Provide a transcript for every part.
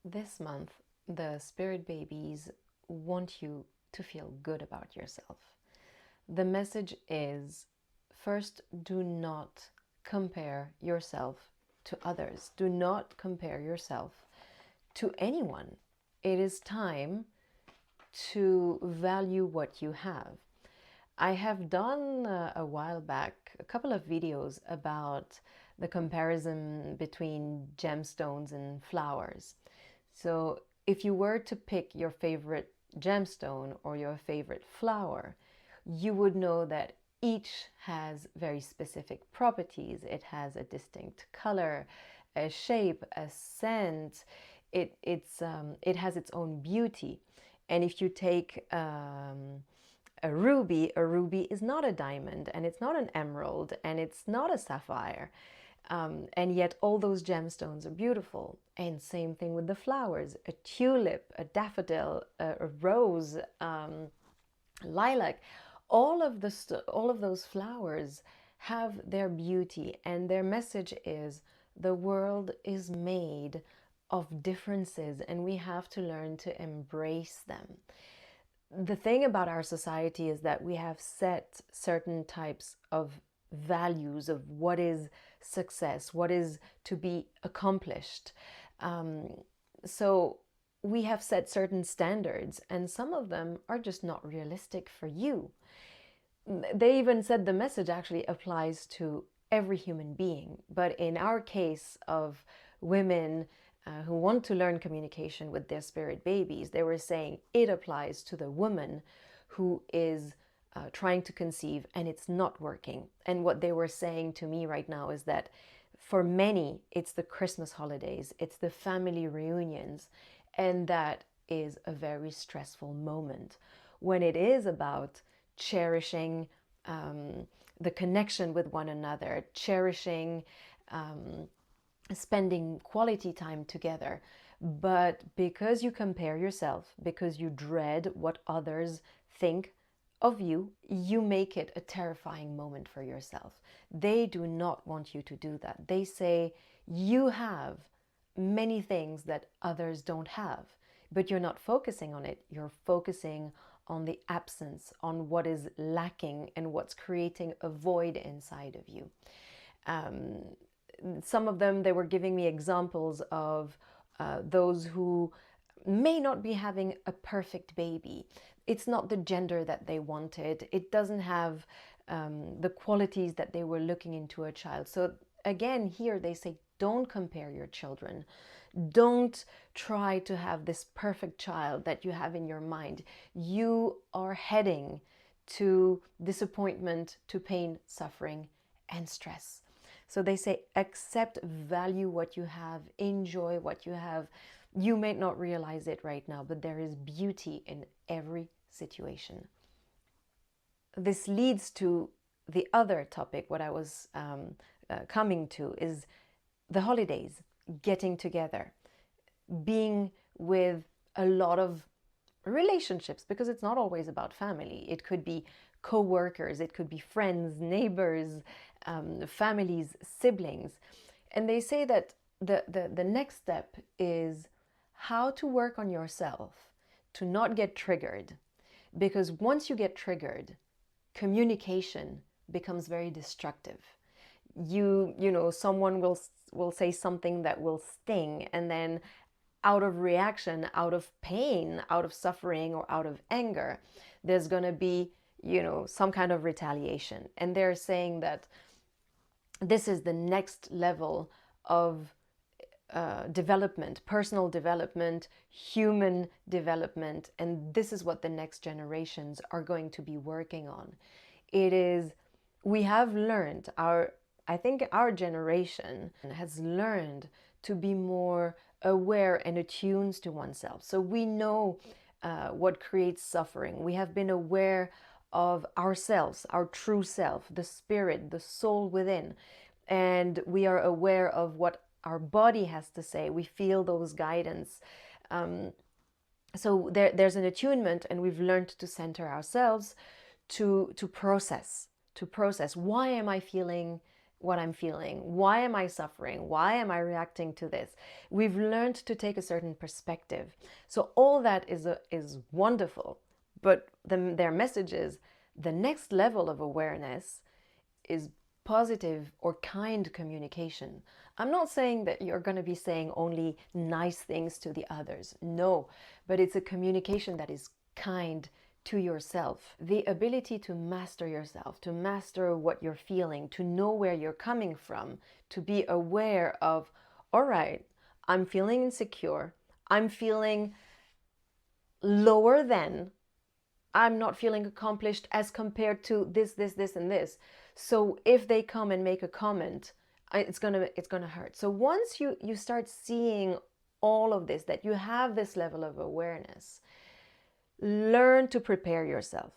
This month, the spirit babies want you to feel good about yourself. The message is first, do not compare yourself to others. Do not compare yourself to anyone. It is time to value what you have. I have done a while back a couple of videos about the comparison between gemstones and flowers. So if you were to pick your favorite gemstone or your favorite flower, you would know that each has very specific properties. It has a distinct color, a shape, a scent. It has its own beauty. And if you take a ruby is not a diamond, and it's not an emerald, and it's not a sapphire. And yet all those gemstones are beautiful. And same thing with the flowers. A tulip, a daffodil, a rose, lilac. All of those flowers have their beauty, and their message is the world is made of differences, and we have to learn to embrace them. The thing about our society is that we have set certain types of values of what is success, what is to be accomplished. So we have set certain standards, and some of them are just not realistic for you. They even said the message actually applies to every human being. But in our case of women who want to learn communication with their spirit babies, they were saying it applies to the woman who is trying to conceive and it's not working. And what they were saying to me right now is that for many, it's the Christmas holidays, it's the family reunions, and that is a very stressful moment when it is about cherishing the connection with one another, cherishing spending quality time together. But because you compare yourself, because you dread what others think of you, you make it a terrifying moment for yourself. They do not want you to do that. They say you have many things that others don't have, but you're not focusing on it. You're focusing on the absence, on what is lacking and what's creating a void inside of you. Some of them, they were giving me examples of those who may not be having a perfect baby. It's not the gender that they wanted. It doesn't have the qualities that they were looking into a child. So again, here they say, don't compare your children. Don't try to have this perfect child that you have in your mind. You are heading to disappointment, to pain, suffering, and stress. So they say, accept, value what you have, enjoy what you have. You may not realize it right now, but there is beauty in every situation. This leads to the other topic, what I was coming to, is the holidays, getting together, being with a lot of relationships, because it's not always about family. It could be co-workers, it could be friends, neighbors, families, siblings. And they say that the next step is how to work on yourself to not get triggered. Because once you get triggered, communication becomes very destructive. You know, someone will say something that will sting, and then out of reaction, out of pain, out of suffering, or out of anger, there's going to be, you know, some kind of retaliation. And they're saying that this is the next level of development, personal development, human development, and this is what the next generations are going to be working on. It is, we have learned, I think our generation has learned to be more aware and attuned to oneself. So we know what creates suffering. We have been aware of ourselves, our true self, the spirit, the soul within. And we are aware of what our body has to say. We feel those guidance. So there's an attunement, and we've learned to center ourselves, to process. Why am I feeling what I'm feeling? Why am I suffering? Why am I reacting to this? We've learned to take a certain perspective. So all that is wonderful. But their message is the next level of awareness is positive or kind communication. I'm not saying that you're going to be saying only nice things to the others. No, but it's a communication that is kind to yourself. The ability to master yourself, to master what you're feeling, to know where you're coming from, to be aware of, all right, I'm feeling insecure. I'm feeling lower than. I'm not feeling accomplished as compared to this, and this. So if they come and make a comment, it's gonna hurt. So once you start seeing all of this, that you have this level of awareness, learn to prepare yourself.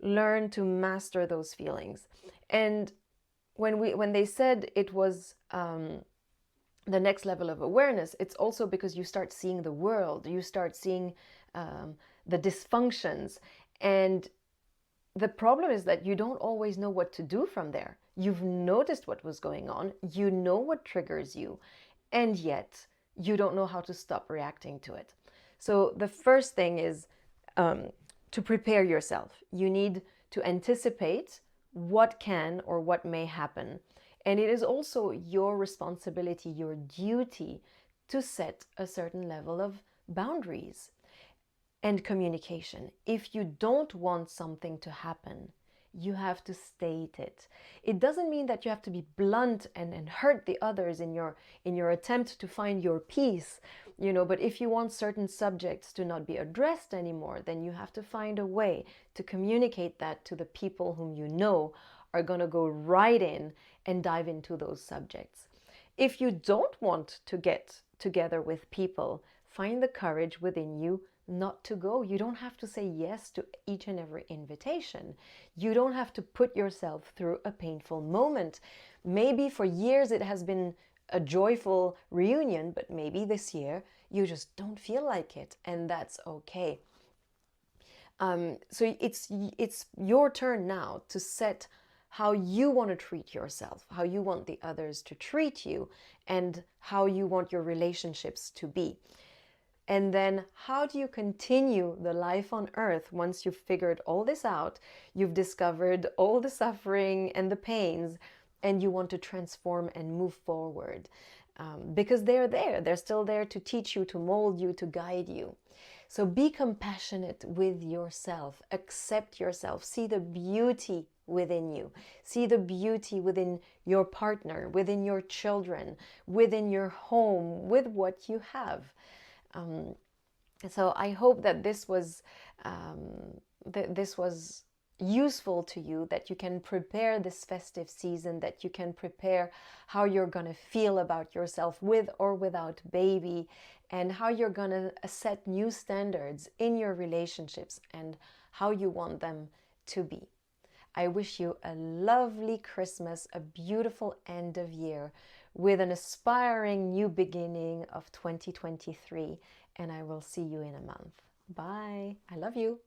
Learn to master those feelings. And when they said it was the next level of awareness, it's also because you start seeing the world, you start seeing the dysfunctions. And the problem is that you don't always know what to do from there. You've noticed what was going on, you know what triggers you, and yet you don't know how to stop reacting to it. So the first thing is to prepare yourself. You need to anticipate what can or what may happen. And it is also your responsibility, your duty, to set a certain level of boundaries and communication. If you don't want something to happen, you have to state it. It doesn't mean that you have to be blunt and hurt the others in your attempt to find your peace, but if you want certain subjects to not be addressed anymore, then you have to find a way to communicate that to the people whom you know are going to go right in and dive into those subjects. If you don't want to get together with people, find the courage within you not to go. You don't have to say yes to each and every invitation. You don't have to put yourself through a painful moment. Maybe for years it has been a joyful reunion, but maybe this year you just don't feel like it, and that's okay. So it's your turn now to set how you want to treat yourself, how you want the others to treat you, and how you want your relationships to be. And then how do you continue the life on earth once you've figured all this out, you've discovered all the suffering and the pains, and you want to transform and move forward? Because they're still there to teach you, to mold you, to guide you. So be compassionate with yourself, accept yourself, see the beauty within you, see the beauty within your partner, within your children, within your home, with what you have. So I hope that this was useful to you, that you can prepare this festive season, that you can prepare how you're going to feel about yourself with or without baby, and how you're going to set new standards in your relationships and how you want them to be. I wish you a lovely Christmas, a beautiful end of year, with an aspiring new beginning of 2023, and I will see you in a month. Bye. I love you.